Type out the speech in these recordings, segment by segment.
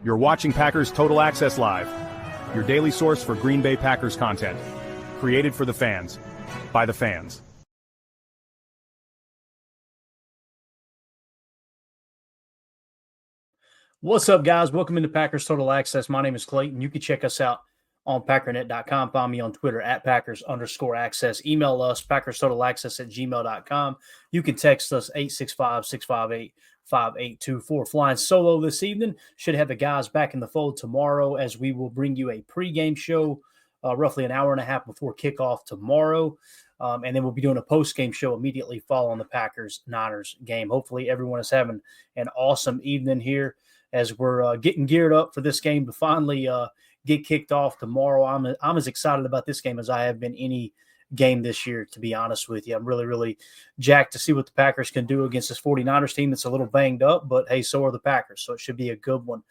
You're watching Packers Total Access Live, your daily source for Green Bay Packers content. Created for the fans, by the fans. What's up, guys? Welcome into Packers Total Access. My name is Clayton. You can check us out on Packernet.com. Find me on Twitter at Packers_access. Email us, PackersTotalAccess@gmail.com. You can text us 865-658-5824. Flying solo this evening. Should have the guys back in the fold tomorrow as we will bring you a pregame show roughly an hour and a half before kickoff tomorrow. And then we'll be doing a post-game show immediately following the Packers-Niners game. Hopefully everyone is having an awesome evening here as we're getting geared up for this game to finally get kicked off tomorrow. I'm as excited about this game as I have been any game this year, to be honest with you. I'm really, really jacked to see what the Packers can do against this 49ers team that's a little banged up, but hey, so are the Packers, so it should be a good one.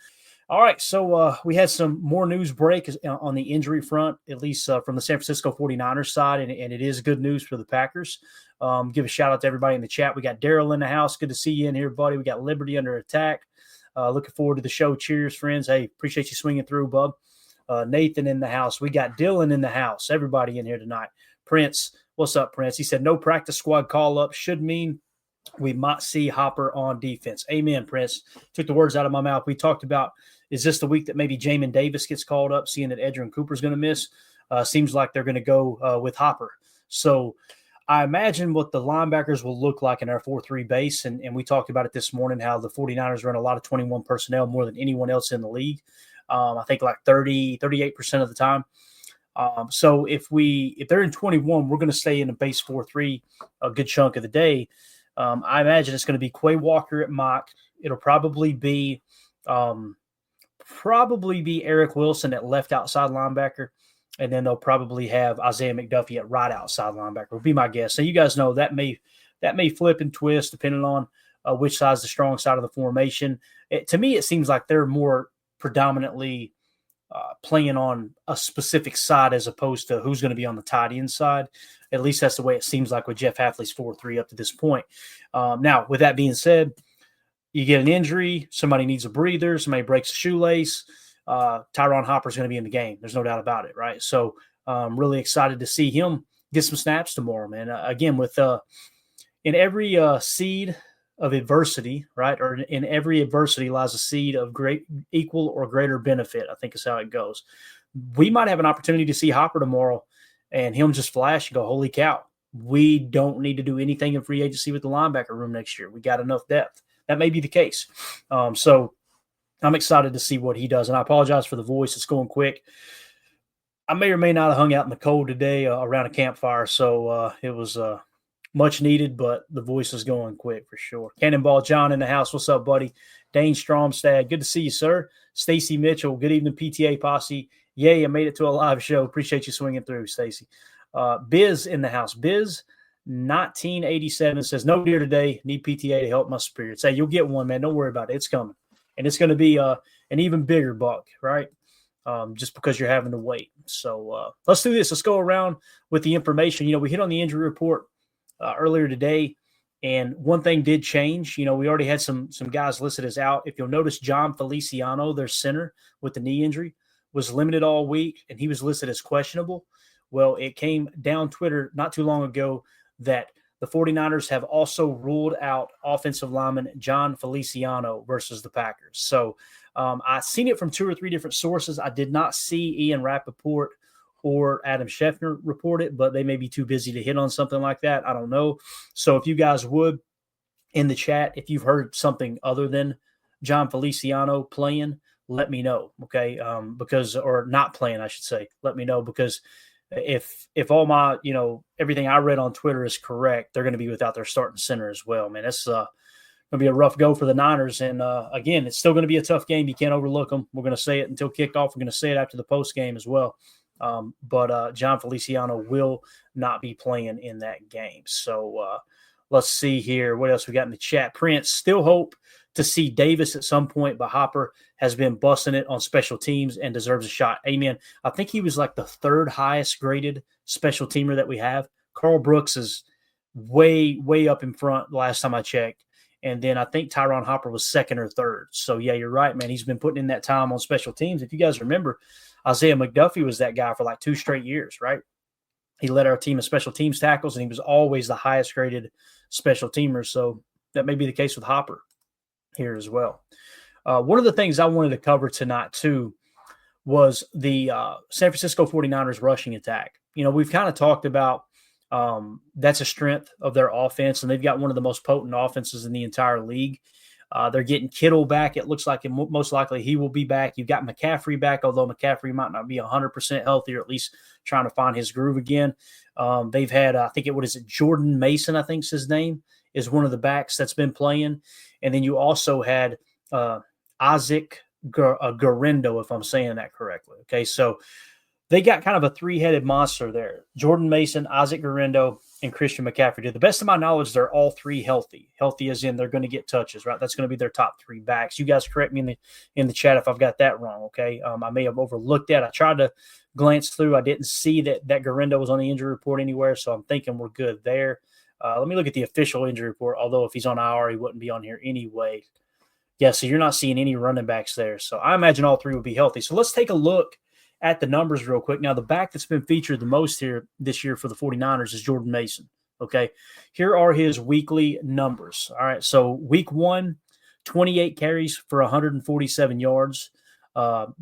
All right, so we had some more news break on the injury front, at least from the San Francisco 49ers side, and it is good news for the Packers. Give a shout-out to everybody in the chat. We got Daryl in the house. Good to see you in here, buddy. We got Liberty under attack. Looking forward to the show. Cheers, friends. Hey, appreciate you swinging through, bub. Nathan in the house. We got Dylan in the house. Everybody in here tonight. Prince, what's up, Prince? He said no practice squad call-up should mean we might see Hopper on defense. Amen, Prince. Took the words out of my mouth. We talked about, is this the week that maybe Jamin Davis gets called up, seeing that Edgerrin Cooper's going to miss? Seems like they're going to go with Hopper. So I imagine what the linebackers will look like in our 4-3 base, and we talked about it this morning, how the 49ers run a lot of 21 personnel more than anyone else in the league. I think like 38% of the time. So if they're in 21, we're going to stay in a base 4-3 a good chunk of the day. I imagine it's going to be Quay Walker at mock. It'll probably be Eric Wilson at left outside linebacker, and then they'll probably have Isaiah McDuffie at right outside linebacker, would be my guess. So you guys know that may flip and twist depending on which side's the strong side of the formation. To me, it seems like they're more predominantly playing on a specific side as opposed to who's going to be on the tight end side. At least that's the way it seems like with Jeff Hafley's 4-3 up to this point. Now, with that being said, you get an injury, somebody needs a breather, somebody breaks a shoelace, Tyron Hopper's going to be in the game. There's no doubt about it, right? So I'm really excited to see him get some snaps tomorrow, man. Again, with in every seed of adversity, right, or in every adversity lies a seed of great equal or greater benefit, I think is how it goes. We might have an opportunity to see Hopper tomorrow and him just flash and go, holy cow, we don't need to do anything in free agency with the linebacker room next year. We got enough depth. That may be the case. So I'm excited to see what he does. And I apologize for the voice. It's going quick. I may or may not have hung out in the cold today around a campfire. So it was much needed, but the voice is going quick for sure. Cannonball John in the house. What's up, buddy? Dane Stromstad. Good to see you, sir. Stacy Mitchell. Good evening, PTA posse. Yay, I made it to a live show. Appreciate you swinging through, Stacy. Biz in the house. Biz 1987 says, no deer today. Need PTA to help my spirits. Hey, you'll get one, man. Don't worry about it. It's coming. And it's going to be an even bigger buck, right? Just because you're having to wait. So let's do this. Let's go around with the information. We hit on the injury report earlier today, and one thing did change. We already had some guys listed as out. If you'll notice, John Feliciano, their center with the knee injury, was limited all week, and he was listed as questionable. Well, it came down Twitter not too long ago that the 49ers have also ruled out offensive lineman John Feliciano versus the Packers. So I've seen it from 2 or 3 different sources. I did not see Ian Rappaport or Adam Schefter report it, but they may be too busy to hit on something like that. I don't know. So if you guys would, in the chat, if you've heard something other than John Feliciano playing, let me know, okay? Or not playing, I should say. Let me know, because if all my, everything I read on Twitter is correct, they're going to be without their starting center as well, man. It's going to be a rough go for the Niners. And, again, it's still going to be a tough game. You can't overlook them. We're going to say it until kickoff. We're going to say it after the post game as well. But John Feliciano will not be playing in that game. So let's see here. What else we got in the chat? Prince, still hope to see Davis at some point, but Hopper has been busting it on special teams and deserves a shot. Amen. I think he was like the 3rd highest graded special teamer that we have. Carl Brooks is way, way up in front last time I checked. And then I think Tyron Hopper was second or third. So, yeah, you're right, man. He's been putting in that time on special teams. If you guys remember, Isaiah McDuffie was that guy for like 2 straight years, right? He led our team in special teams tackles, and he was always the highest graded special teamer. So that may be the case with Hopper here as well. One of the things I wanted to cover tonight, too, was the San Francisco 49ers rushing attack. You know, we've kind of talked about that's a strength of their offense, and they've got one of the most potent offenses in the entire league. They're getting Kittle back. It looks like most likely he will be back. You've got McCaffrey back, although McCaffrey might not be 100% healthy, or at least trying to find his groove again. They've had, I think Jordan Mason, I think's his name, is one of the backs that's been playing. And then you also had Isaac Guerendo, if I'm saying that correctly. Okay, so they got kind of a 3-headed monster there. Jordan Mason, Isaac Guerendo, and Christian McCaffrey. To the best of my knowledge, they're all 3 healthy. Healthy as in they're going to get touches, right? That's going to be their top 3 backs. You guys correct me in the chat if I've got that wrong, okay? I may have overlooked that. I tried to glance through. I didn't see that Guerendo was on the injury report anywhere, so I'm thinking we're good there. Let me look at the official injury report, although if he's on IR, he wouldn't be on here anyway. Yeah, so you're not seeing any running backs there. So I imagine all 3 will be healthy. So let's take a look at the numbers real quick. Now, the back that's been featured the most here this year for the 49ers is Jordan Mason. Okay, here are his weekly numbers. All right, so week 1, 28 carries for 147 yards.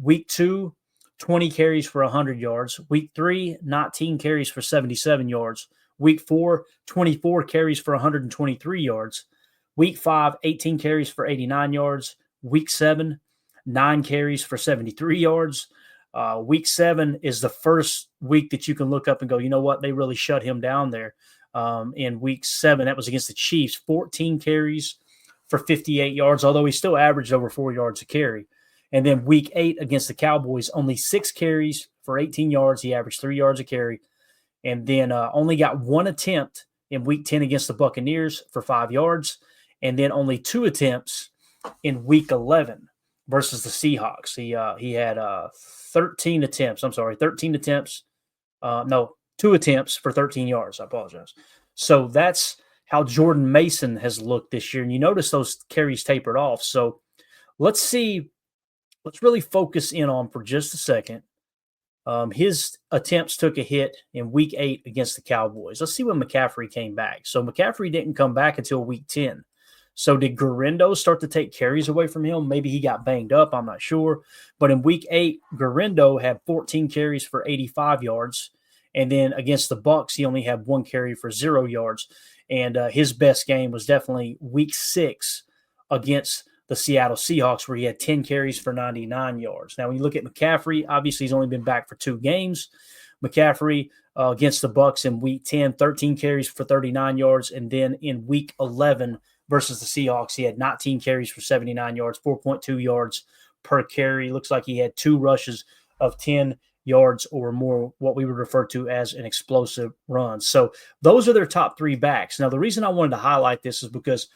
Week 2, 20 carries for 100 yards. Week 3, 19 carries for 77 yards. Week 4, 24 carries for 123 yards. Week 5, 18 carries for 89 yards. Week 7, 9 carries for 73 yards. Week 7 is the first week that you can look up and go, you know what, they really shut him down there. In week 7, that was against the Chiefs, 14 carries for 58 yards, although he still averaged over 4 yards a carry. And then week 8 against the Cowboys, only 6 carries for 18 yards. He averaged 3 yards a carry. And then only got 1 attempt in week 10 against the Buccaneers for 5 yards. And then only 2 attempts in week 11 versus the Seahawks. He had 13 attempts. 2 attempts for 13 yards. I apologize. So that's how Jordan Mason has looked this year. And you notice those carries tapered off. So let's really focus in on for just a second. His attempts took a hit in week 8 against the Cowboys. Let's see when McCaffrey came back. So McCaffrey didn't come back until week 10. So did Guerendo start to take carries away from him? Maybe he got banged up. I'm not sure. But in week 8, Guerendo had 14 carries for 85 yards. And then against the Bucs, he only had 1 carry for 0 yards. And his best game was definitely week 6 against the Seattle Seahawks, where he had 10 carries for 99 yards. Now, when you look at McCaffrey, obviously he's only been back for 2 games. McCaffrey against the Bucs in week 10, 13 carries for 39 yards. And then in week 11 versus the Seahawks, he had 19 carries for 79 yards, 4.2 yards per carry. Looks like he had 2 rushes of 10 yards or more, what we would refer to as an explosive run. So those are their top 3 backs. Now, the reason I wanted to highlight this is because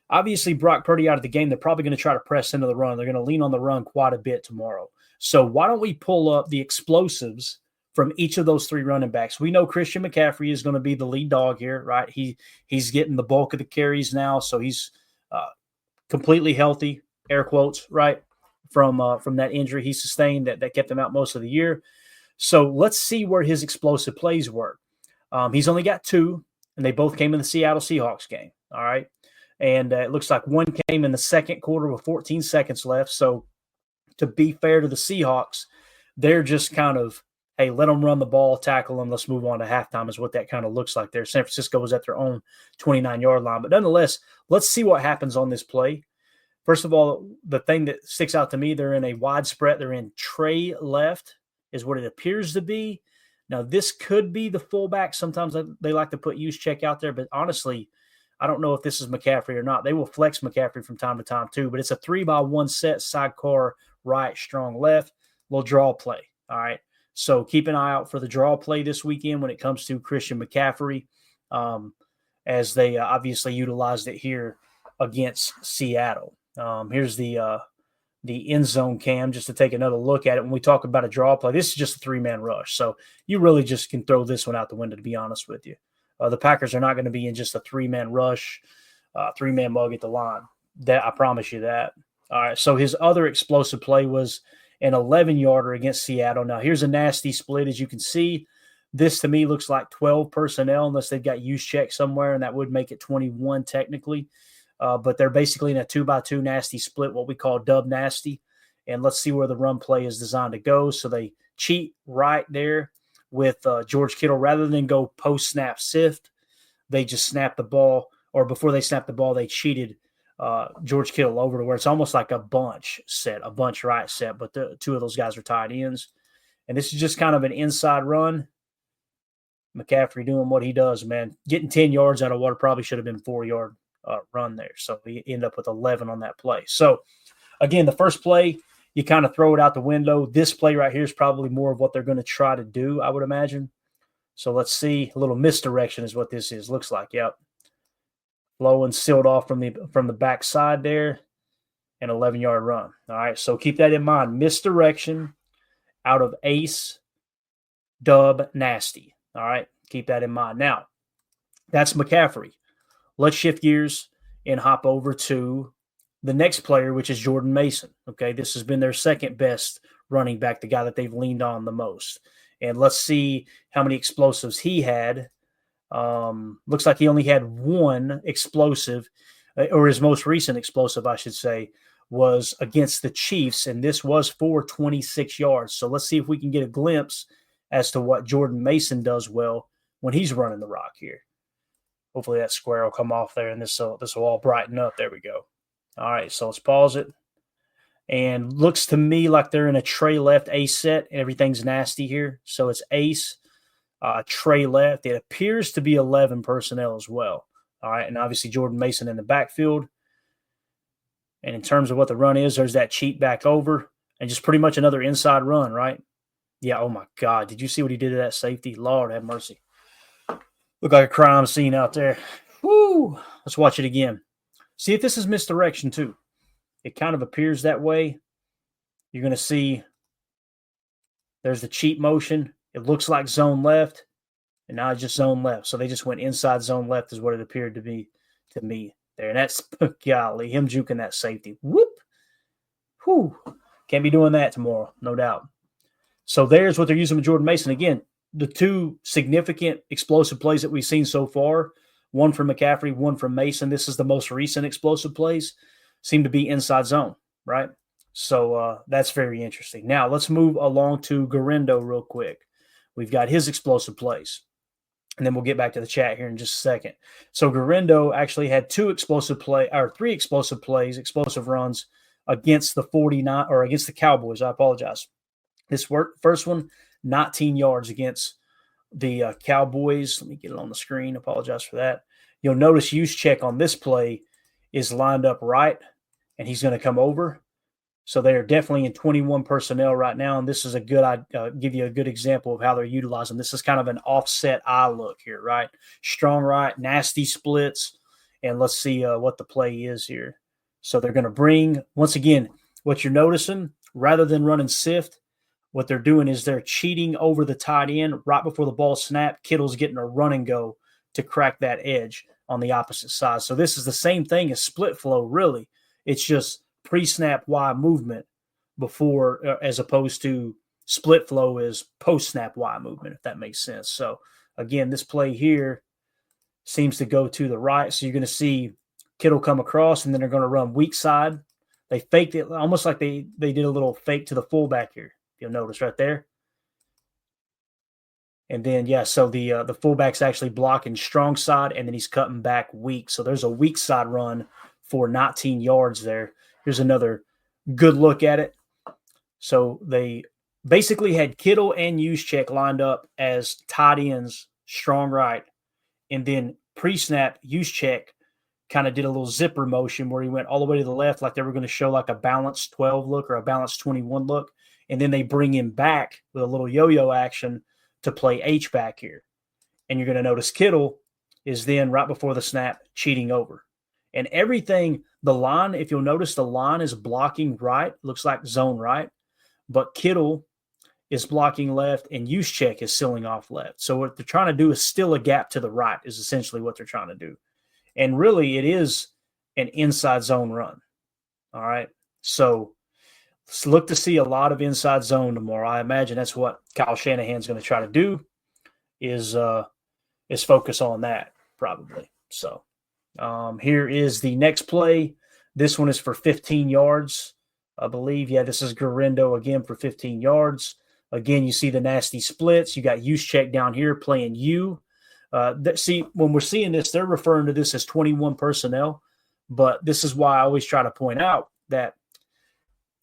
obviously Brock Purdy out of the game, they're probably going to try to press into the run. They're going to lean on the run quite a bit tomorrow. So why don't we pull up the explosives from each of those 3 running backs? We know Christian McCaffrey is going to be the lead dog here, right? He's getting the bulk of the carries now, so he's completely healthy, air quotes, right, from that injury he sustained that kept him out most of the year. So let's see where his explosive plays were. He's only got 2, and they both came in the Seattle Seahawks game, all right? And it looks like 1 came in the second quarter with 14 seconds left. So to be fair to the Seahawks, they're just kind of, hey, let them run the ball, tackle them, let's move on to halftime is what that kind of looks like there. San Francisco was at their own 29-yard line. But nonetheless, let's see what happens on this play. First of all, the thing that sticks out to me, they're in a wide spread. They're in tray left is what it appears to be. Now, this could be the fullback. Sometimes they like to put use check out there, but honestly, I don't know if this is McCaffrey or not. They will flex McCaffrey from time to time too, but it's a 3-by-1 set, sidecar right, strong left, little draw play. All right. So keep an eye out for the draw play this weekend when it comes to Christian McCaffrey, as they obviously utilized it here against Seattle. Here's the end zone cam just to take another look at it. When we talk about a draw play, this is just a 3-man rush. So you really just can throw this one out the window, to be honest with you. The Packers are not going to be in just a 3-man rush three-man mug at the line. That I promise you that. All right. So his other explosive play was an 11-yarder against Seattle. Now here's a nasty split, as you can see. This to me looks like 12 personnel, unless they've got use check somewhere, and that would make it 21 technically. But they're basically in a 2x2 nasty split, what we call dub nasty. And let's see where the run play is designed to go. So they cheat right there with George Kittle. Rather than go post-snap sift, they just snap the ball, or before they snap the ball, they cheated George Kittle over to where it's almost like a bunch right set, but the two of those guys are tight ends. And this is just kind of an inside run. McCaffrey doing what he does, man. Getting 10 yards out of what probably should have been 4-yard run there. So we end up with 11 on that play. So, again, the first play, you kind of throw it out the window. This play right here is probably more of what they're going to try to do, I would imagine. So let's see. A little misdirection is what this is. Looks like, yep. Low and sealed off from the backside there. An 11-yard run. All right, so keep that in mind. Misdirection out of ace, dub, nasty. All right, keep that in mind. Now, that's McCaffrey. Let's shift gears and hop over to the next player, which is Jordan Mason. Okay, this has been their second best running back, the guy that they've leaned on the most. And let's see how many explosives he had. Looks like he only had one explosive, or his most recent explosive, I should say, was against the Chiefs, and this was for 26 yards. So let's see if we can get a glimpse as to what Jordan Mason does well when he's running the rock here. Hopefully that square will come off there, and this will all brighten up. There we go. All right, so let's pause it. And looks to me like they're in a tray left ace set. Everything's nasty here. So it's ace, tray left. It appears to be 11 personnel as well. All right, and obviously Jordan Mason in the backfield. And in terms of what the run is, there's that cheat back over and just pretty much another inside run, right? Yeah, oh my God. Did you see what he did to that safety? Lord have mercy. Looked like a crime scene out there. Woo! Let's watch it again. See if this is misdirection too. It kind of appears that way. You're going to see there's the cheat motion. It looks like zone left, and now it's just zone left. So they just went inside zone left is what it appeared to be to me there. And that's, golly, him juking that safety. Whoop! Whew. Can't be doing that tomorrow, no doubt. So there's what they're using with Jordan Mason. Again, the two significant explosive plays that we've seen so far, one from McCaffrey, one from Mason. This is the most recent explosive plays, seem to be inside zone, right? So that's very interesting. Now, let's move along to Garindo real quick. We've got his explosive plays, and then we'll get back to the chat here in just a second. So Garindo actually had three explosive plays, explosive runs against against the Cowboys. I apologize. This first one, 19 yards against the Cowboys. Let me get it on the screen. Apologize for that. You'll notice use check on this play is lined up right, and he's going to come over. So they are definitely in 21 personnel right now, and this is give you a good example of how they're utilizing. This is kind of an offset eye look here, right? Strong right, nasty splits, and let's see what the play is here. So they're going to bring, once again, what you're noticing, rather than running sift, what they're doing is they're cheating over the tight end right before the ball snap. Kittle's getting a run and go to crack that edge on the opposite side. So this is the same thing as split flow, really. It's just pre-snap Y movement before, as opposed to split flow is post-snap Y movement, if that makes sense. So, again, this play here seems to go to the right. So you're going to see Kittle come across, and then they're going to run weak side. They faked it almost like they did a little fake to the fullback here. You'll notice right there. And then, yeah, so the fullback's actually blocking strong side, and then he's cutting back weak. So there's a weak side run for 19 yards there. Here's another good look at it. So they basically had Kittle and Juszczyk lined up as tight ends, strong right. And then pre-snap, Juszczyk kind of did a little zipper motion where he went all the way to the left like they were going to show like a balanced 12 look or a balanced 21 look. And then they bring him back with a little yo-yo action to play H-back here. And you're going to notice Kittle is then right before the snap cheating over. And everything, the line, if you'll notice, the line is blocking right, looks like zone right, but Kittle is blocking left and Juszczyk is sealing off left. So what they're trying to do is still a gap to the right is essentially what they're trying to do. And really, it is an inside zone run. All right. So let's look to see a lot of inside zone tomorrow. I imagine that's what Kyle Shanahan's going to try to do is focus on that probably. So here is the next play. This one is for 15 yards, I believe. Yeah, this is Garindo again for 15 yards. Again, you see the nasty splits. You got Juszczyk down here playing you. See, when we're seeing this, they're referring to this as 21 personnel. But this is why I always try to point out that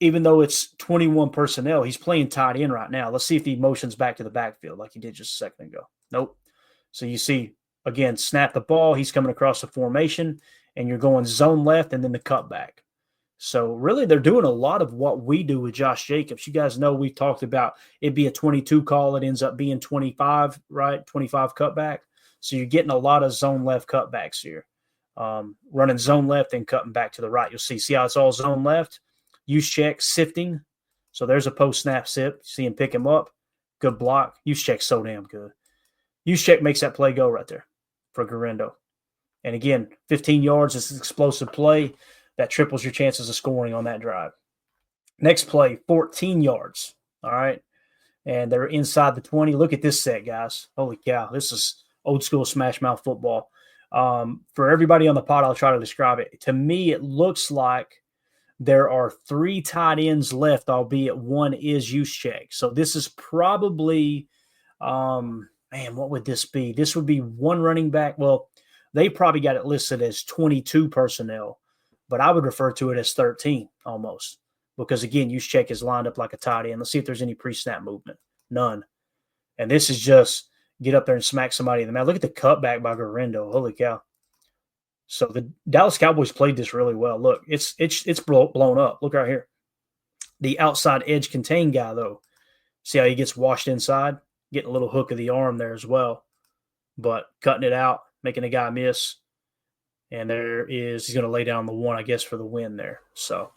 even though it's 21 personnel, he's playing tight end right now. Let's see if he motions back to the backfield like he did just a second ago. Nope. So you see, again, snap the ball. He's coming across the formation, and you're going zone left and then the cutback. So really, they're doing a lot of what we do with Josh Jacobs. You guys know we talked about it be a 22 call. It ends up being 25, right? 25 cutback. So you're getting a lot of zone left cutbacks here. Running zone left and cutting back to the right. You'll see how it's all zone left. Juszczyk sifting. So there's a post-snap sip. See him pick him up. Good block. Juszczyk's so damn good. Juszczyk makes that play go right there for Garindo. And again, 15 yards is an explosive play. That triples your chances of scoring on that drive. Next play, 14 yards. All right. And they're inside the 20. Look at this set, guys. Holy cow. This is old school smash mouth football. For everybody on the pod, I'll try to describe it. To me, it looks like there are 3 tight ends left, albeit one is Juszczyk. So this is probably, what would this be? This would be one running back. Well, they probably got it listed as 22 personnel, but I would refer to it as 13 almost because, again, Juszczyk is lined up like a tight end. Let's see if there's any pre-snap movement. None. And this is just get up there and smack somebody in the mouth. Look at the cutback by Garindo. Holy cow. So the Dallas Cowboys played this really well. Look, it's blown up. Look right here. The outside edge contain guy, though. See how he gets washed inside? Getting a little hook of the arm there as well. But cutting it out, making a guy miss. And he's going to lay down the one, I guess, for the win there. So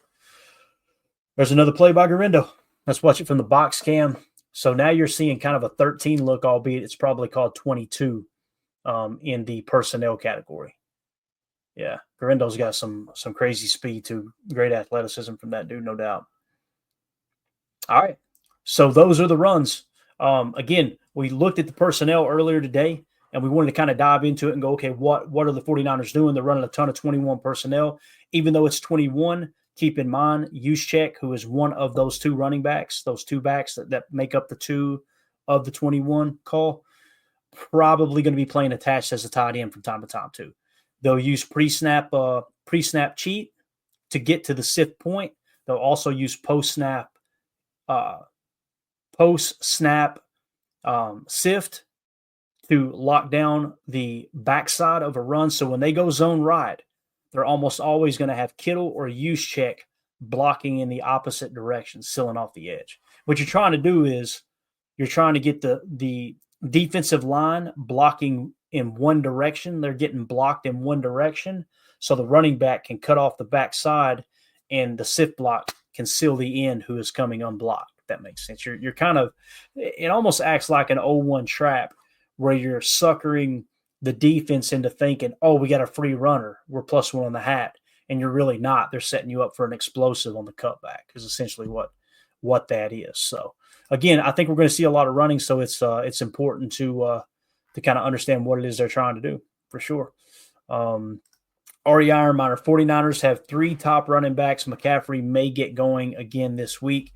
there's another play by Garindo. Let's watch it from the box cam. So now you're seeing kind of a 13 look, albeit it's probably called 22 in the personnel category. Yeah, Garindo's got some crazy speed too. Great athleticism from that dude, no doubt. All right, so those are the runs. Again, we looked at the personnel earlier today, and we wanted to kind of dive into it and go, okay, what are the 49ers doing? They're running a ton of 21 personnel. Even though it's 21, keep in mind, Juszczyk, who is one of those 2 running backs, those 2 backs that make up the 2 of the 21 call, probably going to be playing attached as a tight end from time to time too. They'll use pre-snap cheat to get to the sift point. They'll also use post-snap sift to lock down the backside of a run. So when they go zone right, they're almost always going to have Kittle or Juszczyk blocking in the opposite direction, sealing off the edge. What you're trying to do is you're trying to get the defensive line blocking in one direction. They're getting blocked in one direction, so the running back can cut off the backside, and the sift block can seal the end who is coming unblocked. If that makes sense. You're kind of – it almost acts like an 0-1 trap where you're suckering the defense into thinking, oh, we got a free runner. We're +1 on the hat, and you're really not. They're setting you up for an explosive on the cutback is essentially what that is. So, again, I think we're going to see a lot of running, so it's important to kind of understand what it is they're trying to do, for sure. Ari Ironminer, 49ers have 3 top running backs. McCaffrey may get going again this week.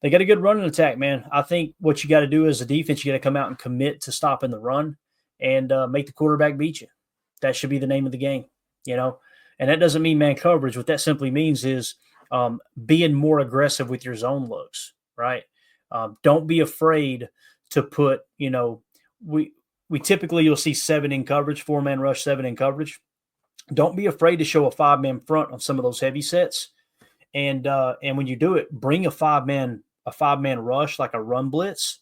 They got a good running attack, man. I think what you got to do as a defense, you got to come out and commit to stopping the run and make the quarterback beat you. That should be the name of the game, And that doesn't mean man coverage. What that simply means is being more aggressive with your zone looks, right? Don't be afraid to put, we typically you'll see 7 in coverage, 4-man rush, 7 in coverage. Don't be afraid to show a 5-man front on some of those heavy sets. And when you do it, bring a 5-man rush, like a run blitz,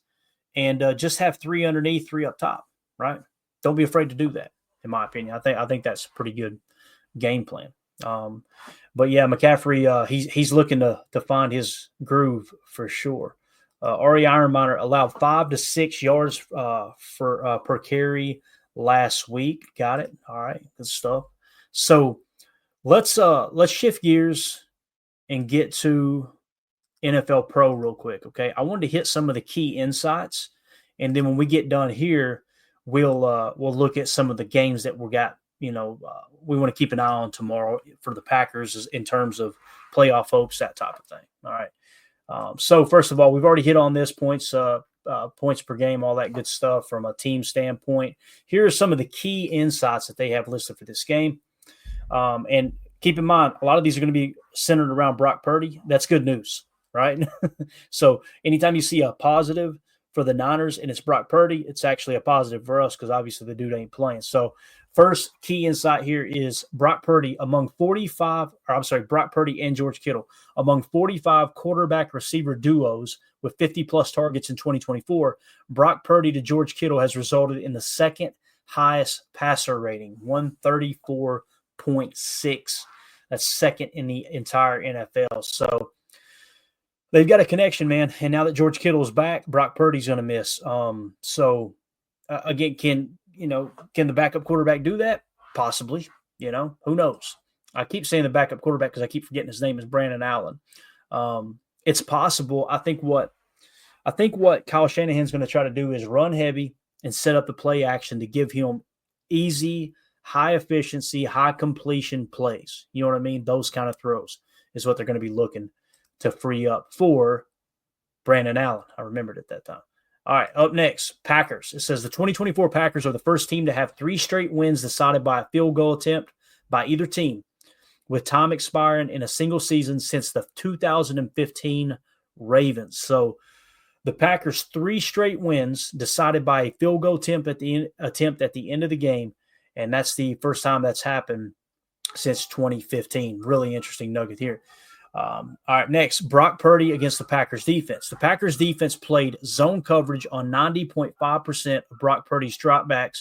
and just have 3 underneath, 3 up top, right? Don't be afraid to do that, in my opinion. I think that's a pretty good game plan. But yeah, McCaffrey, he's looking to find his groove for sure. Ari Ironminer allowed 5 to 6 yards per carry last week. Got it. All right, good stuff. So let's shift gears and get to NFL Pro real quick. Okay. I wanted to hit some of the key insights. And then when we get done here, we'll look at some of the games that we got, we want to keep an eye on tomorrow for the Packers in terms of playoff hopes, that type of thing. All right. So first of all, we've already hit on this points per game, all that good stuff from a team standpoint. Here are some of the key insights that they have listed for this game. And keep in mind, a lot of these are going to be centered around Brock Purdy. That's good news, right? So anytime you see a positive for the Niners and it's Brock Purdy, it's actually a positive for us because obviously the dude ain't playing. So first key insight here is Brock Purdy Brock Purdy and George Kittle among 45 quarterback receiver duos with 50-plus targets in 2024. Brock Purdy to George Kittle has resulted in the second highest passer rating, 134.6. That's second in the entire NFL. So they've got a connection, man. And now that George Kittle is back, Brock Purdy's going to miss. Again, can the backup quarterback do that? Possibly. Who knows? I keep saying the backup quarterback because I keep forgetting his name is Brandon Allen. It's possible. I think what Kyle Shanahan's going to try to do is run heavy and set up the play action to give him easy, high efficiency, high completion plays. You know what I mean? Those kind of throws is what they're going to be looking to free up for Brandon Allen. I remembered at that time. All right, up next, Packers. It says the 2024 Packers are the first team to have 3 straight wins decided by a field goal attempt by either team, with time expiring in a single season since the 2015 Ravens. So the Packers' 3 straight wins decided by a field goal attempt at the end of the game, and that's the first time that's happened since 2015. Really interesting nugget here. All right, next, Brock Purdy against the Packers defense. The Packers defense played zone coverage on 90.5% of Brock Purdy's dropbacks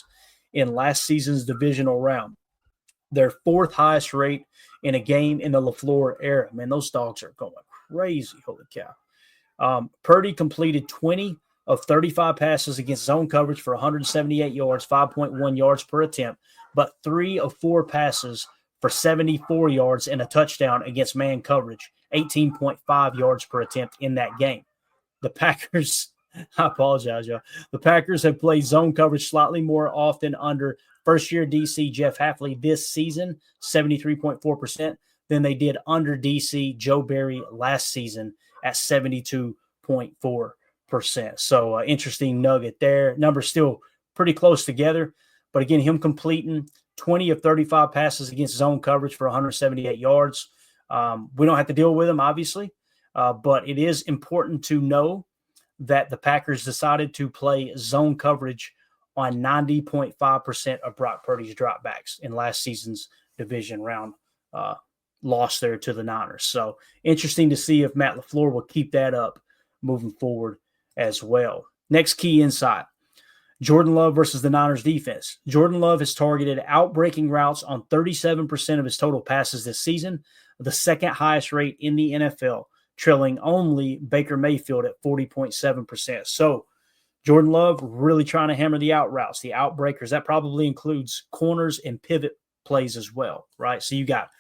in last season's divisional round, their 4th highest rate in a game in the LaFleur era. Man, those dogs are going crazy. Holy cow. Purdy completed 20 of 35 passes against zone coverage for 178 yards, 5.1 yards per attempt, but 3 of 4 passes for 74 yards and a touchdown against man coverage, 18.5 yards per attempt in that game. The Packers, I apologize, y'all. The Packers have played zone coverage slightly more often under first-year DC Jeff Hafley this season, 73.4%, than they did under DC Joe Barry last season at 72.4%. So interesting nugget there. Numbers still pretty close together, but again, him completing 20 of 35 passes against zone coverage for 178 yards. We don't have to deal with him, obviously, but it is important to know that the Packers decided to play zone coverage on 90.5% of Brock Purdy's dropbacks in last season's division round loss there to the Niners. So interesting to see if Matt LaFleur will keep that up moving forward as well. Next key insight. Jordan Love versus the Niners defense. Jordan Love has targeted outbreaking routes on 37% of his total passes this season, the second highest rate in the NFL, trailing only Baker Mayfield at 40.7%. So Jordan Love really trying to hammer the out routes, the outbreakers. That probably includes corners and pivot plays as well, right? So you got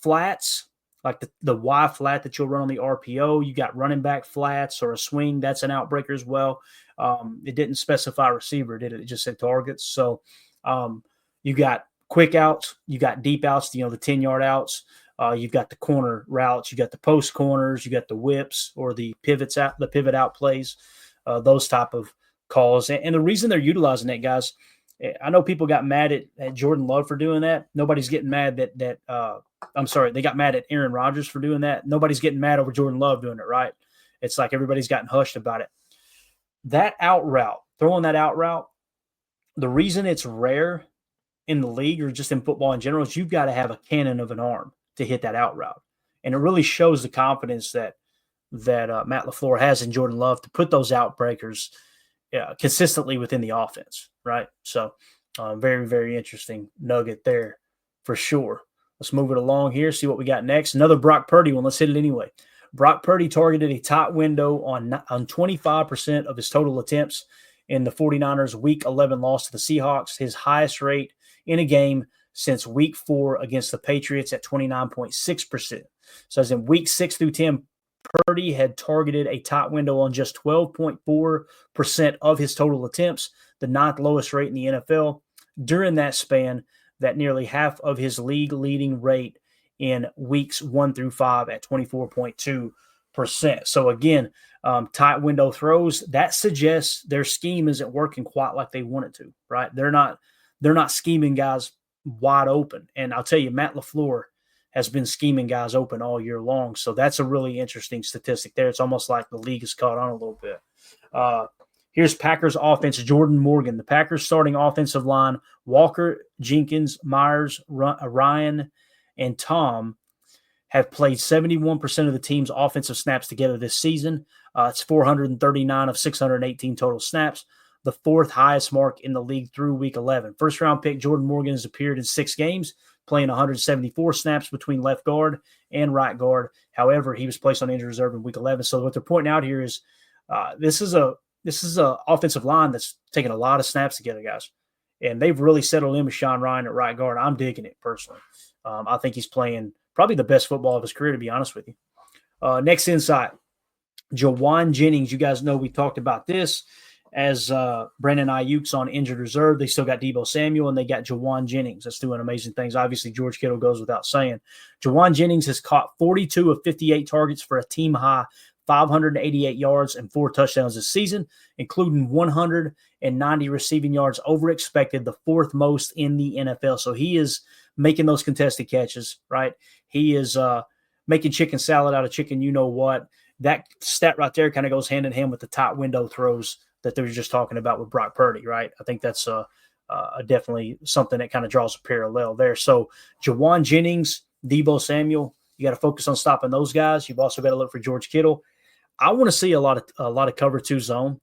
flats, like the Y flat that you'll run on the RPO. You got running back flats or a swing. That's an outbreaker as well. It didn't specify receiver, did it? It just said targets. So you got quick outs, you got deep outs, the 10-yard outs. You've got the corner routes, you got the post corners, you got the whips or the pivot out plays, those type of calls. And the reason they're utilizing that, guys, I know people got mad at Jordan Love for doing that. Nobody's getting mad they got mad at Aaron Rodgers for doing that. Nobody's getting mad over Jordan Love doing it, right? It's like everybody's gotten hushed about it. That out route, throwing that out route, the reason it's rare in the league or just in football in general is you've got to have a cannon of an arm to hit that out route. And it really shows the confidence that Matt LaFleur has in Jordan Love to put those outbreakers consistently within the offense, right? So very, very interesting nugget there for sure. Let's move it along here, see what we got next. Another Brock Purdy one. Let's hit it anyway. Brock Purdy targeted a tight window on 25% of his total attempts in the 49ers' Week 11 loss to the Seahawks, his highest rate in a game since week 4 against the Patriots at 29.6%. So as in week 6 through 10, Purdy had targeted a tight window on just 12.4% of his total attempts, the 9th lowest rate in the NFL. During that span, that nearly half of his league-leading rate in weeks 1 through 5 at 24.2%. So again, tight window throws, that suggests their scheme isn't working quite like they want it to, right? They're not scheming guys wide open. And I'll tell you, Matt LaFleur has been scheming guys open all year long. So that's a really interesting statistic there. It's almost like the league has caught on a little bit. Here's Packers offense, Jordan Morgan. The Packers starting offensive line, Walker, Jenkins, Myers, Ryan, and Tom have played 71% of the team's offensive snaps together this season. It's 439 of 618 total snaps, the 4th highest mark in the league through week 11. First-round pick Jordan Morgan has appeared in 6 games, playing 174 snaps between left guard and right guard. However, he was placed on injured reserve in week 11. So what they're pointing out here is this is a offensive line that's taking a lot of snaps together, guys. And they've really settled in with Sean Ryan at right guard. I'm digging it personally. I think he's playing probably the best football of his career, to be honest with you. Next insight, Jauan Jennings. You guys know we talked about this as Brandon Ayuk's on injured reserve. They still got Deebo Samuel, and they got Jauan Jennings that's doing amazing things. Obviously, George Kittle goes without saying. Jauan Jennings has caught 42 of 58 targets for a team-high 588 yards and 4 touchdowns this season, including 190 receiving yards over expected, the 4th most in the NFL. So he is making those contested catches, right? He is making chicken salad out of chicken, you know what. That stat right there kind of goes hand in hand with the tight window throws that they were just talking about with Brock Purdy, right? I think that's definitely something that kind of draws a parallel there. So Jauan Jennings, Deebo Samuel, you got to focus on stopping those guys. You've also got to look for George Kittle. I want to see a lot of cover 2 zone.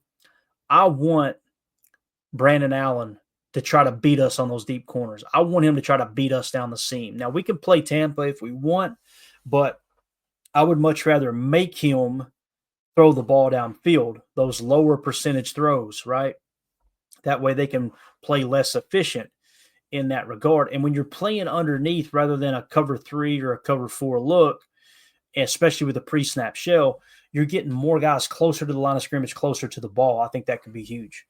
I want Brandon Allen to try to beat us on those deep corners. I want him to try to beat us down the seam. Now, we can play Tampa if we want, but I would much rather make him throw the ball downfield, those lower percentage throws, right? That way they can play less efficient in that regard. And when you're playing underneath rather than a cover 3 or a cover 4 look, especially with a pre-snap shell, you're getting more guys closer to the line of scrimmage, closer to the ball. I think that could be huge.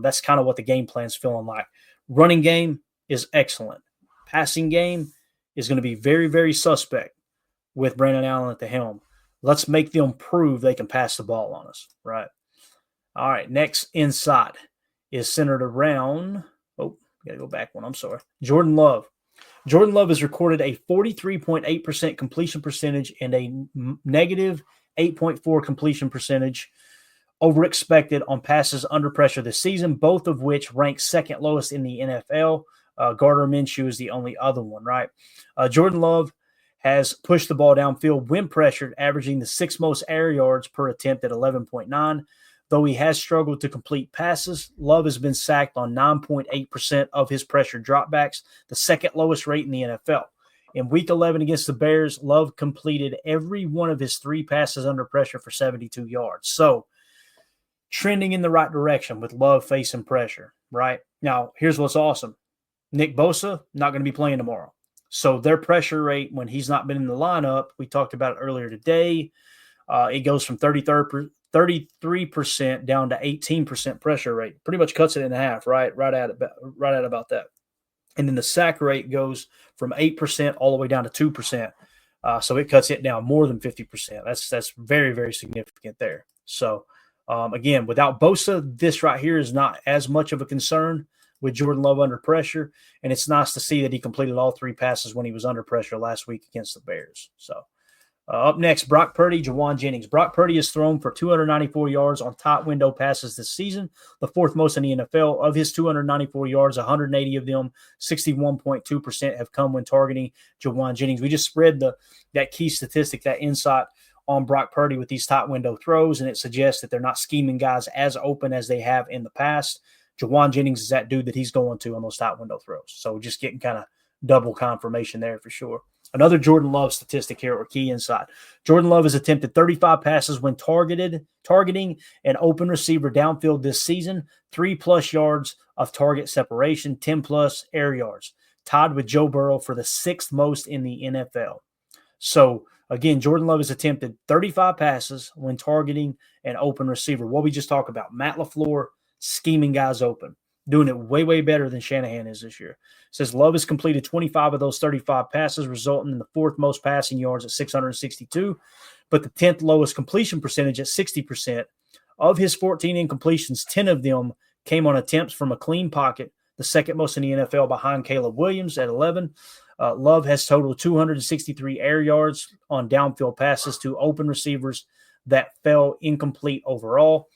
That's kind of what the game plan's feeling like. Running game is excellent. Passing game is going to be very, very suspect with Brandon Allen at the helm. Let's make them prove they can pass the ball on us, right? All right, next insight is centered around – got to go back one. I'm sorry. Jordan Love. Jordan Love has recorded a 43.8% completion percentage and a negative 8.4 completion percentage over expected on passes under pressure this season, both of which rank 2nd lowest in the NFL. Gardner Minshew is the only other one, right? Jordan Love has pushed the ball downfield when pressured, averaging the 6th most air yards per attempt at 11.9. Though he has struggled to complete passes, Love has been sacked on 9.8% of his pressure dropbacks, the 2nd lowest rate in the NFL. In Week 11 against the Bears, Love completed every one of his 3 passes under pressure for 72 yards. So, trending in the right direction with Love facing pressure, right? Now, here's what's awesome. Nick Bosa, not going to be playing tomorrow. So, their pressure rate when he's not been in the lineup, we talked about it earlier today, it goes from 33% down to 18% pressure rate. Pretty much cuts it in half, right? Right at about that. And then the sack rate goes from 8% all the way down to 2%. So it cuts it down more than 50%. That's very, very significant there. So, again, without Bosa, this right here is not as much of a concern with Jordan Love under pressure. And it's nice to see that he completed all 3 passes when he was under pressure last week against the Bears. So, up next, Brock Purdy, Jauan Jennings. Brock Purdy has thrown for 294 yards on tight window passes this season, the 4th most in the NFL. Of his 294 yards, 180 of them, 61.2% have come when targeting Jauan Jennings. We just spread that key statistic, that insight on Brock Purdy with these tight window throws, and it suggests that they're not scheming guys as open as they have in the past. Jauan Jennings is that dude that he's going to on those tight window throws. So just getting kind of double confirmation there for sure. Another Jordan Love statistic here, or key insight. Jordan Love has attempted 35 passes when targeting an open receiver downfield this season, 3+ yards of target separation, 10+ air yards. tied with Joe Burrow for the 6th most in the NFL. So, again, Jordan Love has attempted 35 passes when targeting an open receiver. What we just talked about, Matt LaFleur scheming guys open, doing it way, way better than Shanahan is this year. It says Love has completed 25 of those 35 passes, resulting in the 4th most passing yards at 662, but the 10th lowest completion percentage at 60%. Of his 14 incompletions, 10 of them came on attempts from a clean pocket, the 2nd most in the NFL behind Caleb Williams at 11. Love has totaled 263 air yards on downfield passes to open receivers that fell incomplete overall,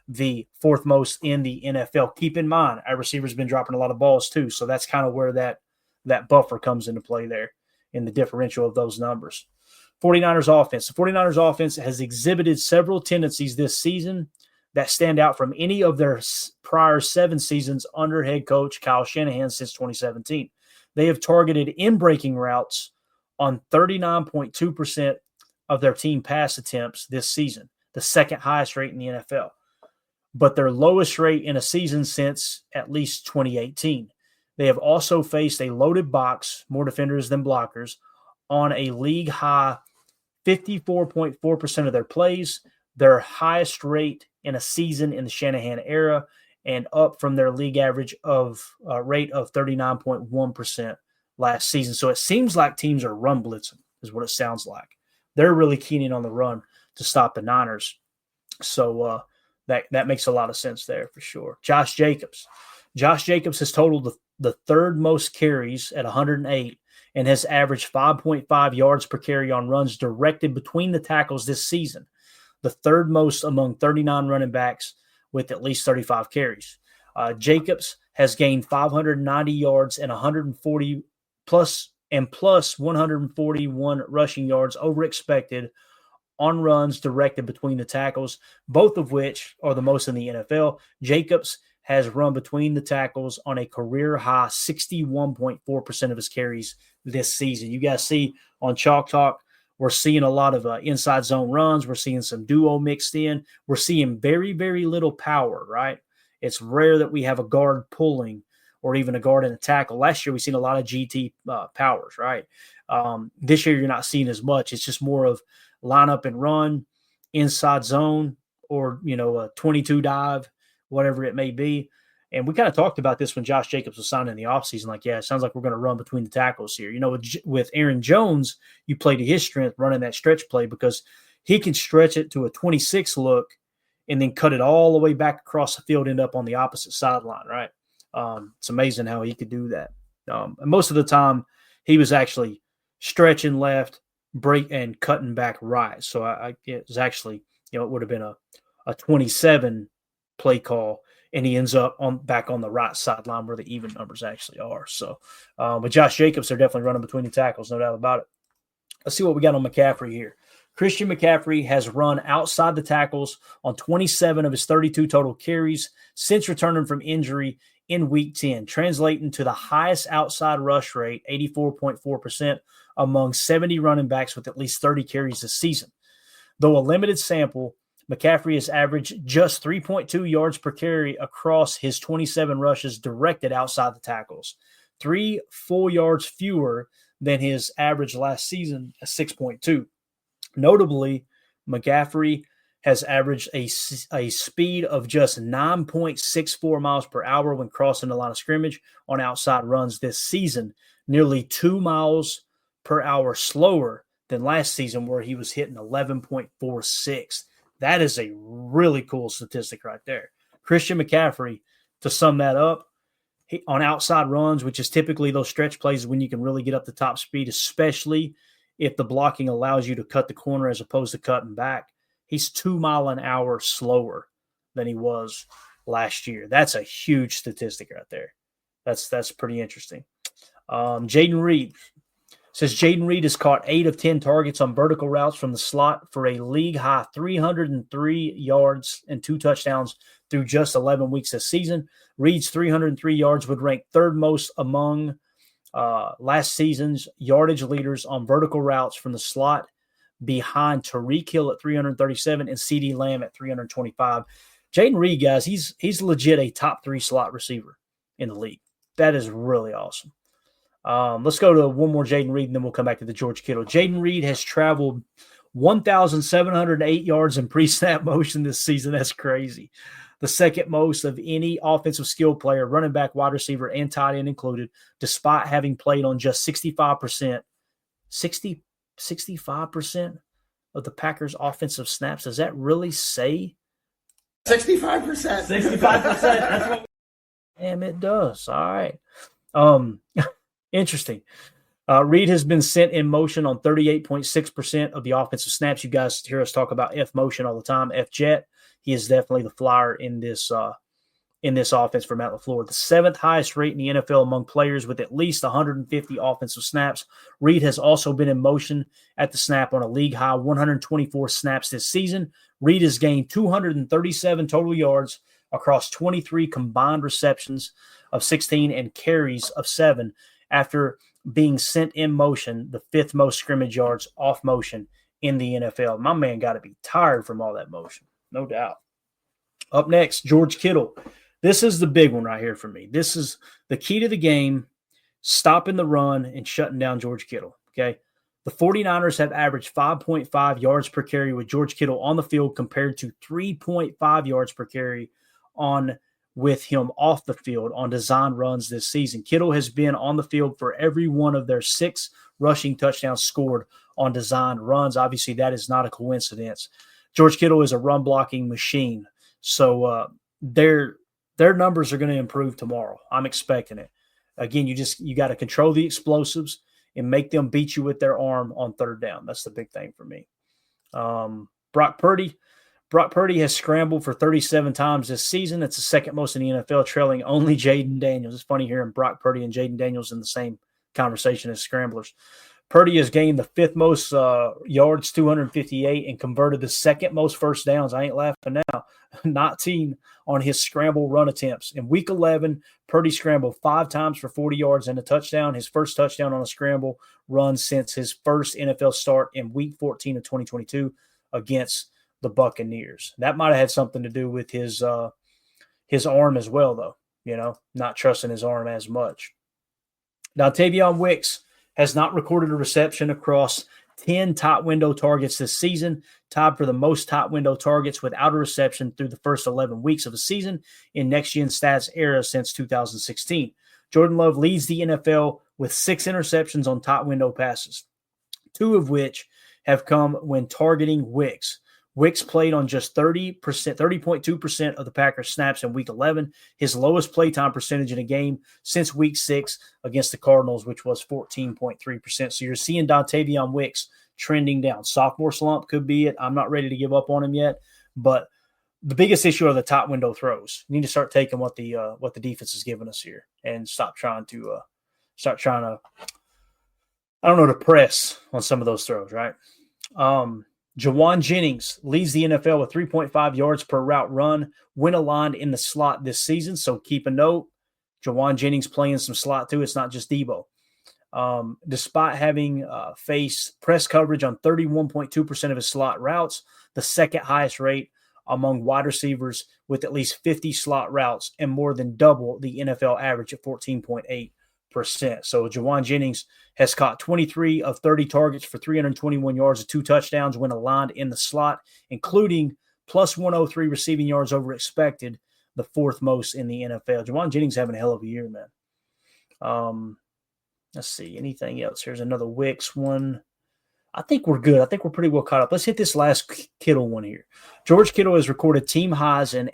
the 4th most in the NFL. Keep in mind, our receivers been dropping a lot of balls too, so that's kind of where that buffer comes into play there in the differential of those numbers. 49ers offense. The 49ers offense has exhibited several tendencies this season that stand out from any of their prior 7 seasons under head coach Kyle Shanahan since 2017. They have targeted in-breaking routes on 39.2% of their team pass attempts this season, the 2nd highest rate in the NFL, but their lowest rate in a season since at least 2018. They have also faced a loaded box, more defenders than blockers, on a league-high 54.4% of their plays, their highest rate in a season in the Shanahan era, and up from their league average of rate of 39.1% last season. So it seems like teams are run blitzing, is what it sounds like. They're really keen in on the run to stop the Niners. So that makes a lot of sense there for sure. Josh Jacobs. Josh Jacobs has totaled the 3rd most carries at 108 and has averaged 5.5 yards per carry on runs directed between the tackles this season, the 3rd most among 39 running backs with at least 35 carries. Jacobs has gained 590 yards and 140 plus 141 rushing yards over expected on runs directed between the tackles, both of which are the most in the NFL. Jacobs has run between the tackles on a career-high 61.4% of his carries this season. You guys see on Chalk Talk, we're seeing a lot of inside zone runs. We're seeing some duo mixed in. We're seeing very, very little power, right? It's rare that we have a guard pulling or even a guard and a tackle. Last year, we've seen a lot of GT powers, right? This year, you're not seeing as much. It's just more of line up and run, inside zone, or, a 22 dive, whatever it may be. And we kind of talked about this when Josh Jacobs was signed in the offseason. Like, yeah, it sounds like we're going to run between the tackles here. With Aaron Jones, you play to his strength running that stretch play because he can stretch it to a 26 look and then cut it all the way back across the field, end up on the opposite sideline, right? It's amazing how he could do that. And most of the time, he was actually stretching left, break, and cutting back right. So it was actually, it would have been a 27 play call, and he ends up back on the right sideline where the even numbers actually are. So, but Josh Jacobs, they're definitely running between the tackles, no doubt about it. Let's see what we got on McCaffrey here. Christian McCaffrey has run outside the tackles on 27 of his 32 total carries since returning from injury in Week 10, translating to the highest outside rush rate, 84.4%, among 70 running backs with at least 30 carries this season. Though a limited sample, McCaffrey has averaged just 3.2 yards per carry across his 27 rushes directed outside the tackles, 3 full yards fewer than his average last season at 6.2. Notably, McCaffrey has averaged a speed of just 9.64 miles per hour when crossing the line of scrimmage on outside runs this season, nearly 2 miles per hour slower than last season where he was hitting 11.46. That is a really cool statistic right there. Christian McCaffrey, to sum that up, on outside runs, which is typically those stretch plays when you can really get up the top speed, especially if the blocking allows you to cut the corner as opposed to cutting back, he's 2 miles an hour slower than he was last year. That's a huge statistic right there. That's pretty interesting. Jaden Reed says Jaden Reed has caught 8 of 10 targets on vertical routes from the slot for a league-high 303 yards and 2 touchdowns through just 11 weeks this season. Reed's 303 yards would rank third most among last season's yardage leaders on vertical routes from the slot, behind Tyreek Hill at 337 and CeeDee Lamb at 325. Jaden Reed, guys, he's legit a top 3 slot receiver in the league. That is really awesome. Let's go to one more Jayden Reed, and then we'll come back to the George Kittle. Jayden Reed has traveled 1,708 yards in pre-snap motion this season. That's crazy. The second most of any offensive skill player, running back, wide receiver, and tight end included, despite having played on just 65% of the Packers' offensive snaps. Does that really say 65%? 65%. That's what. Damn, it does. All right. Interesting. Reed has been sent in motion on 38.6% of the offensive snaps. You guys hear us talk about F motion all the time. F jet. He is definitely the flyer in this offense for Matt LaFleur. The seventh highest rate in the NFL among players with at least 150 offensive snaps. Reed has also been in motion at the snap on a league high 124 snaps this season. Reed has gained 237 total yards across 23 combined receptions of 16 and carries of 7 after being sent in motion, the fifth most scrimmage yards off motion in the NFL. My man got to be tired from all that motion, no doubt. Up next, George Kittle. This is the big one right here for me. This is the key to the game, stopping the run and shutting down George Kittle, okay? The 49ers have averaged 5.5 yards per carry with George Kittle on the field compared to 3.5 yards per carry with him off the field on design runs this season. Kittle has been on the field for every one of their 6 rushing touchdowns scored on design runs. Obviously, that is not a coincidence. George Kittle is a run-blocking machine, so their numbers are going to improve tomorrow. I'm expecting it. Again, you got to control the explosives and make them beat you with their arm on third down. That's the big thing for me. Brock Purdy has scrambled for 37 times this season. That's the second most in the NFL, trailing only Jayden Daniels. It's funny hearing Brock Purdy and Jayden Daniels in the same conversation as scramblers. Purdy has gained the fifth most yards, 258, and converted the second most first downs. I ain't laughing now. 19 on his scramble run attempts. In Week 11, Purdy scrambled 5 times for 40 yards and a touchdown, his first touchdown on a scramble run since his first NFL start in Week 14 of 2022 against the Buccaneers. That might have had something to do with his arm as well, though, not trusting his arm as much. Now, Tavion Wicks has not recorded a reception across 10 top window targets this season, tied for the most top window targets without a reception through the first 11 weeks of the season in next-gen stats era since 2016. Jordan Love leads the NFL with 6 interceptions on top window passes, 2 of which have come when targeting Wicks. Wicks played on just 30.2% of the Packers snaps in Week 11, his lowest playtime percentage in a game since Week 6 against the Cardinals, which was 14.3%. So you're seeing Dontavion Wicks trending down. Sophomore slump could be it. I'm not ready to give up on him yet, but the biggest issue are the top window throws. You need to start taking what the defense is giving us here and stop trying to to press on some of those throws, right? Jawan Jennings leads the NFL with 3.5 yards per route run when aligned in the slot this season. So keep a note. Jawan Jennings playing some slot too. It's not just Debo. Despite having faced press coverage on 31.2% of his slot routes, the second highest rate among wide receivers with at least 50 slot routes and more than double the NFL average at 14.8%. So Jawan Jennings has caught 23 of 30 targets for 321 yards and 2 touchdowns when aligned in the slot, including plus 103 receiving yards over expected, the 4th most in the NFL. Jawan Jennings having a hell of a year, man. Let's see. Anything else? Here's another Wicks one. I think we're good. I think we're pretty well caught up. Let's hit this last Kittle one here. George Kittle has recorded team highs in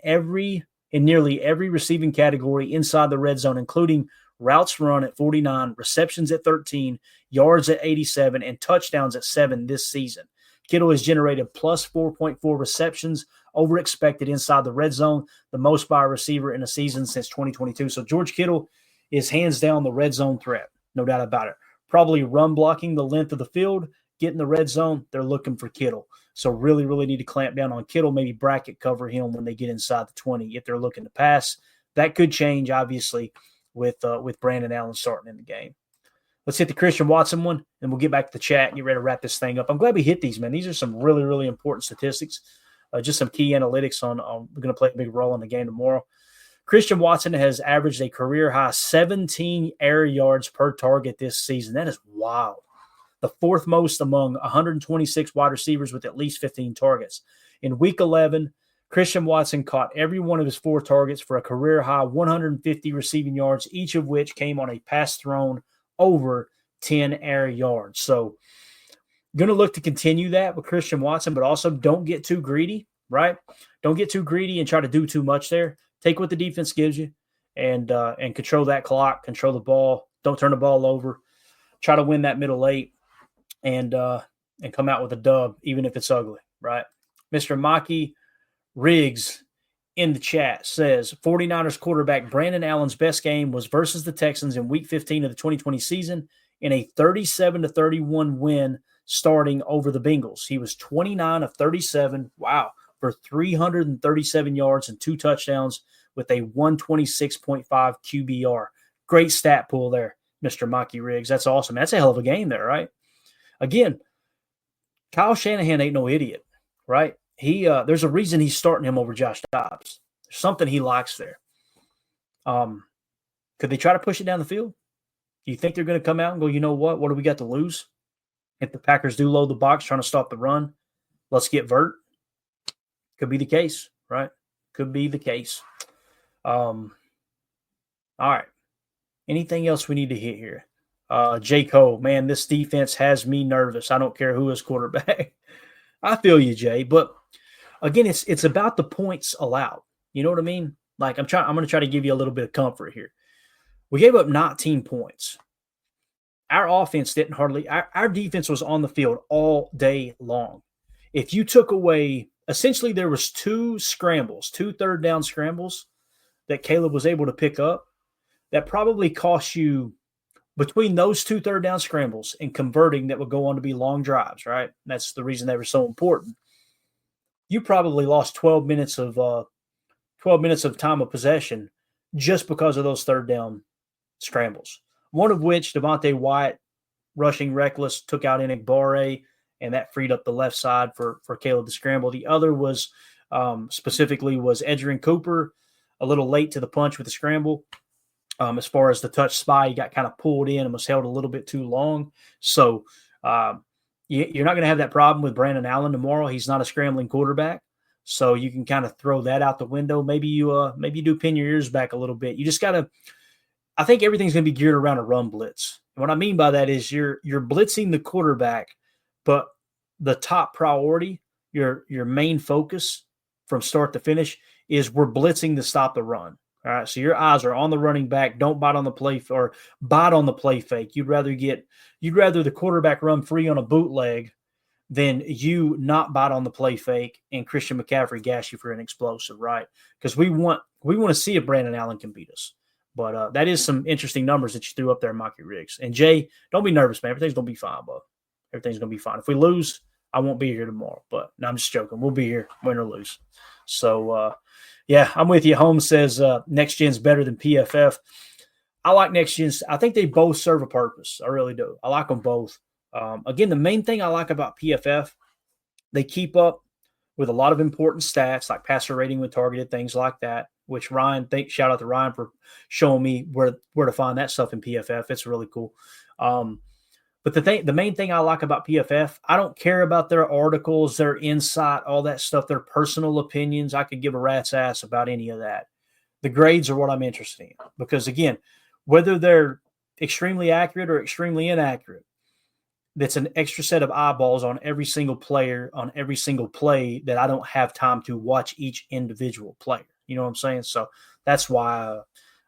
nearly every receiving category inside the red zone, including routes run at 49, receptions at 13, yards at 87, and touchdowns at 7 this season. Kittle has generated plus 4.4 receptions over expected inside the red zone, the most by a receiver in a season since 2022. So George Kittle is hands down the red zone threat, no doubt about it. Probably run blocking the length of the field, get in the red zone, they're looking for Kittle. So really, really need to clamp down on Kittle, maybe bracket cover him when they get inside the 20 if they're looking to pass. That could change, obviously, with Brandon Allen starting in the game. Let's hit the Christian Watson one, and we'll get back to the chat and get ready to wrap this thing up. I'm glad we hit these, man. These are some really, really important statistics. Just some key analytics on we're going to play a big role in the game tomorrow. Christian Watson has averaged a career high 17 air yards per target this season. That is wild. The fourth most among 126 wide receivers with at least 15 targets. In week 11, Christian Watson caught every one of his 4 targets for a career high 150 receiving yards, each of which came on a pass thrown over 10 air yards. So going to look to continue that with Christian Watson, but also don't get too greedy, right? Don't get too greedy and try to do too much there. Take what the defense gives you and control that clock, control the ball. Don't turn the ball over. Try to win that middle 8 and come out with a dub, even if it's ugly, right? Mr. Maki Riggs in the chat says 49ers quarterback Brandon Allen's best game was versus the Texans in week 15 of the 2020 season in a 37-31 win starting over the Bengals. He was 29 of 37. Wow. For 337 yards and 2 touchdowns with a 126.5 QBR. Great stat pool there, Mr. Maki Riggs. That's awesome. That's a hell of a game there, right? Again, Kyle Shanahan ain't no idiot, right? There's a reason he's starting him over Josh Dobbs. There's something he likes there. Could they try to push it down the field? Do you think they're going to come out and go, you know what? What do we got to lose? If the Packers do load the box trying to stop the run, let's get Vert. Could be the case, right? Could be the case. All right. Anything else we need to hit here? J. Cole, man, this defense has me nervous. I don't care who is quarterback. I feel you, Jay. But again, it's about the points allowed. You know what I mean? Like I'm going to try to give you a little bit of comfort here. We gave up 19 points. Our offense didn't our defense was on the field all day long. If you took away, essentially there was 2 third down scrambles that Caleb was able to pick up that probably cost you between those 2 third down scrambles and converting that would go on to be long drives, right? That's the reason they were so important. You probably lost 12 minutes of time of possession just because of those third down scrambles. One of which Devontae Wyatt rushing reckless took out Enigbare, and that freed up the left side for Caleb to scramble. The other was specifically was Edgerrin Cooper, a little late to the punch with the scramble. As far as the touch spy, he got kind of pulled in and was held a little bit too long. So you're not going to have that problem with Brandon Allen tomorrow. He's not a scrambling quarterback. So you can kind of throw that out the window. Maybe you do pin your ears back a little bit. You just got to – I think everything's going to be geared around a run blitz. And what I mean by that is you're blitzing the quarterback, but the top priority, your main focus from start to finish is we're blitzing to stop the run. All right, so your eyes are on the running back. Don't bite on the play or bite on the play fake. You'd rather the quarterback run free on a bootleg than you not bite on the play fake and Christian McCaffrey gas you for an explosive, right? Because we want to see if Brandon Allen can beat us. But that is some interesting numbers that you threw up there, Maki Riggs. And Jay, don't be nervous, man. Everything's going to be fine, bud. Everything's going to be fine. If we lose, I won't be here tomorrow. But no, I'm just joking. We'll be here, win or lose. So, yeah, I'm with you. Holmes says Next Gen's better than PFF. I like Next Gen's. I think they both serve a purpose. I really do. I like them both. Again, the main thing I like about PFF, they keep up with a lot of important stats like passer rating when targeted, things like that, which shout out to Ryan for showing me where to find that stuff in PFF. It's really cool. But the main thing I like about PFF, I don't care about their articles, their insight, all that stuff, their personal opinions. I could give a rat's ass about any of that. The grades are what I'm interested in because, again, whether they're extremely accurate or extremely inaccurate, that's an extra set of eyeballs on every single player, on every single play that I don't have time to watch each individual player. You know what I'm saying? So that's why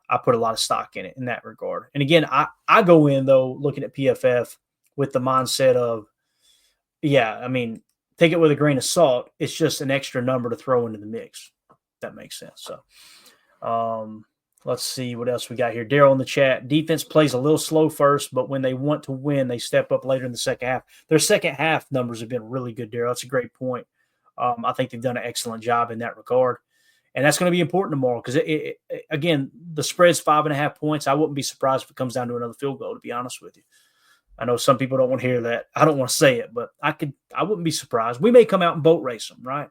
I put a lot of stock in it in that regard. And again, I go in, though, looking at PFF with the mindset of, yeah, I mean, take it with a grain of salt. It's just an extra number to throw into the mix. If that makes sense. So let's see what else we got here. Daryl in the chat. Defense plays a little slow first, but when they want to win, they step up later in the second half. Their second half numbers have been really good, Daryl. That's a great point. I think they've done an excellent job in that regard. And that's going to be important tomorrow because, again, the spread's 5.5 points. I wouldn't be surprised if it comes down to another field goal, to be honest with you. I know some people don't want to hear that. I don't want to say it, but I wouldn't be surprised. We may come out and boat race them, right?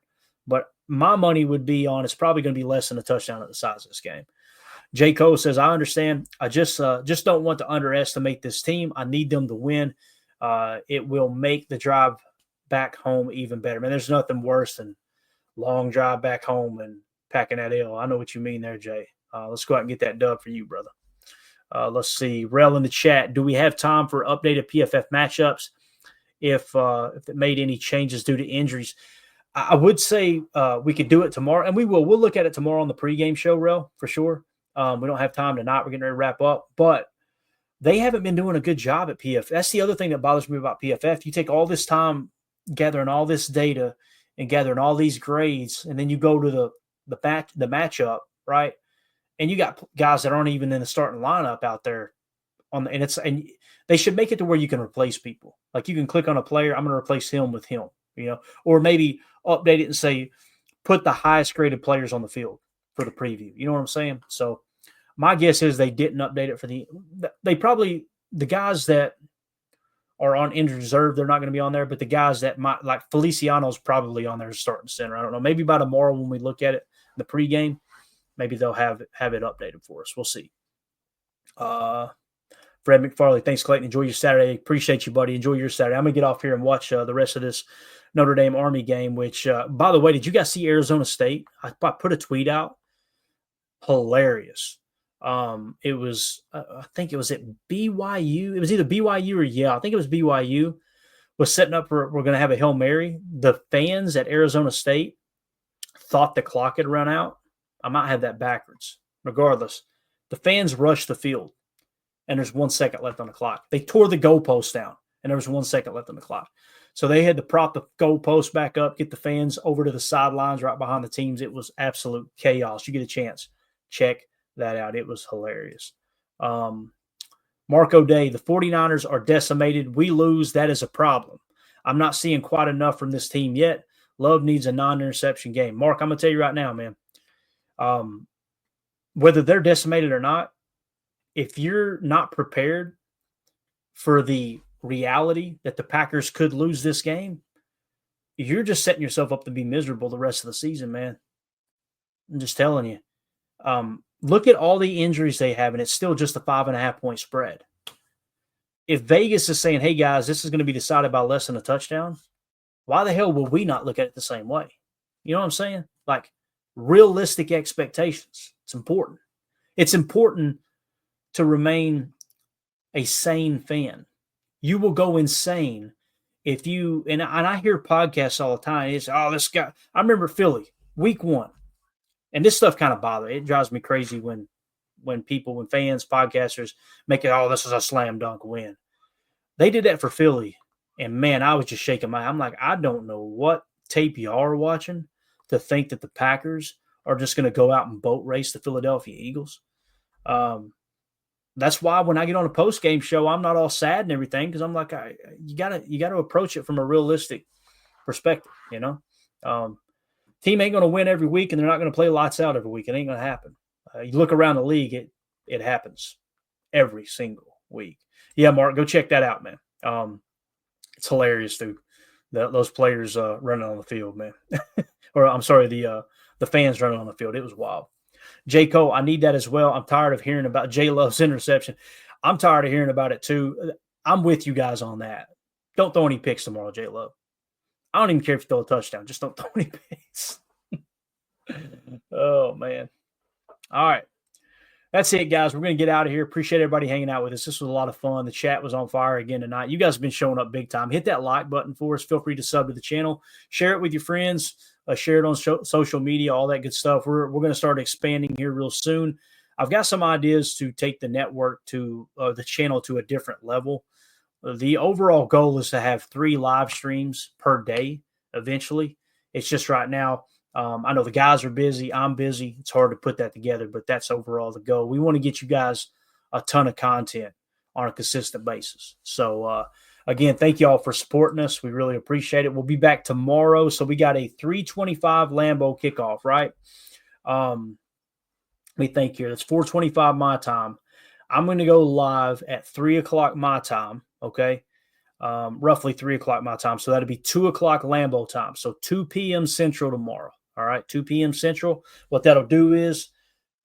But my money would be on it's probably going to be less than a touchdown at the size of this game. J. Cole says, I understand. I just don't want to underestimate this team. I need them to win. It will make the drive back home even better. Man, there's nothing worse than long drive back home and packing that L. I know what you mean there, Jay. Let's go out and get that dub for you, brother. Let's see. Rel in the chat. Do we have time for updated PFF matchups if it made any changes due to injuries? I would say we could do it tomorrow, and we will. We'll look at it tomorrow on the pregame show, Rel, for sure. We don't have time tonight. We're getting ready to wrap up. But they haven't been doing a good job at PFF. That's the other thing that bothers me about PFF. You take all this time gathering all this data and gathering all these grades, and then you go to the matchup, right? And you got guys that aren't even in the starting lineup out there and they should make it to where you can replace people. Like you can click on a player, I'm going to replace him with him, or maybe update it and say, put the highest graded players on the field for the preview. You know what I'm saying? So my guess is they didn't update it for the guys that are on injured reserve, they're not going to be on there, but the guys that might, like Feliciano's probably on there starting center. I don't know. Maybe by tomorrow when we look at it, the pregame, maybe they'll have it updated for us. We'll see. Fred McFarley, thanks, Clayton. Enjoy your Saturday. Appreciate you, buddy. Enjoy your Saturday. I'm going to get off here and watch the rest of this Notre Dame Army game, which, by the way, did you guys see Arizona State? I put a tweet out. Hilarious. It was, I think it was at BYU. It was either BYU or, I think it was BYU was setting up for, we're going to have a Hail Mary. The fans at Arizona State thought the clock had run out. I might have that backwards. Regardless, the fans rushed the field, and there's 1 second left on the clock. They tore the goalpost down, and there was 1 second left on the clock. So they had to prop the goalpost back up, get the fans over to the sidelines right behind the teams. It was absolute chaos. You get a chance, check that out. It was hilarious. Marco Day, the 49ers are decimated. We lose. That is a problem. I'm not seeing quite enough from this team yet. Love needs a non-interception game. Mark, I'm going to tell you right now, man. Whether they're decimated or not, if you're not prepared for the reality that the Packers could lose this game, you're just setting yourself up to be miserable the rest of the season, man. I'm just telling you. Look at all the injuries they have, and it's still just a 5.5-point spread. If Vegas is saying, hey, guys, this is going to be decided by less than a touchdown, why the hell will we not look at it the same way? You know what I'm saying? Like, realistic expectations. It's important. It's important to remain a sane fan. You will go insane if you, and I hear podcasts all the time. It's, this guy, I remember Philly, week 1. And this stuff kind of bothers me. It drives me crazy when fans, podcasters make it, this is a slam dunk win. They did that for Philly. And man, I was just shaking my head. I'm like, I don't know what tape y'all are watching to think that the Packers are just going to go out and boat race the Philadelphia Eagles. That's why when I get on a post-game show, I'm not all sad and everything, because I'm like, you gotta approach it from a realistic perspective, Team ain't going to win every week, and they're not going to play lights out every week. It ain't going to happen. You look around the league, it happens every single week. Yeah, Mark, go check that out, man. It's hilarious, dude. Those players running on the field, man. Or I'm sorry, the fans running on the field. It was wild. J. Cole, I need that as well. I'm tired of hearing about J. Love's interception. I'm tired of hearing about it too. I'm with you guys on that. Don't throw any picks tomorrow, J. Love. I don't even care if you throw a touchdown. Just don't throw any picks. Oh, man. All right. That's it, guys. We're going to get out of here. Appreciate everybody hanging out with us. This was a lot of fun. The chat was on fire again tonight. You guys have been showing up big time. Hit that like button for us. Feel free to sub to the channel. Share it with your friends. Share it on social media, all that good stuff. We're going to start expanding here real soon. I've got some ideas to take the network to the channel to a different level. The overall goal is to have 3 live streams per day eventually. It's just right now, I know the guys are busy. I'm busy. It's hard to put that together, but that's overall the goal. We want to get you guys a ton of content on a consistent basis. So, again, thank you all for supporting us. We really appreciate it. We'll be back tomorrow. So we got a 3:25 Lambeau kickoff, right? Let me think here. That's 4:25 my time. I'm going to go live at 3 o'clock my time, okay? Roughly 3 o'clock my time. So that'll be 2 o'clock Lambeau time. So 2 p.m. Central tomorrow, all right? 2 p.m. Central. What that'll do is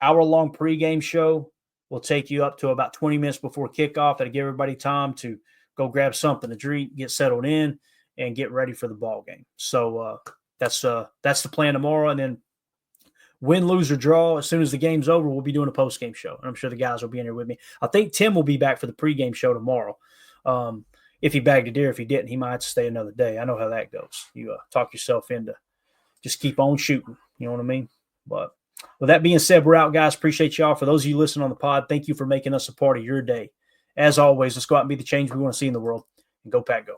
hour-long pregame show will take you up to about 20 minutes before kickoff. That'll give everybody time to go grab something to drink, get settled in, and get ready for the ball game. So that's the plan tomorrow. And then win, lose, or draw, as soon as the game's over, we'll be doing a post-game show. And I'm sure the guys will be in here with me. I think Tim will be back for the pregame show tomorrow. If he bagged a deer, if he didn't, he might have to stay another day. I know how that goes. You talk yourself into just keep on shooting. You know what I mean? But with that being said, we're out, guys. Appreciate y'all. For those of you listening on the pod, thank you for making us a part of your day. As always, let's go out and be the change we want to see in the world. And go Pack Go.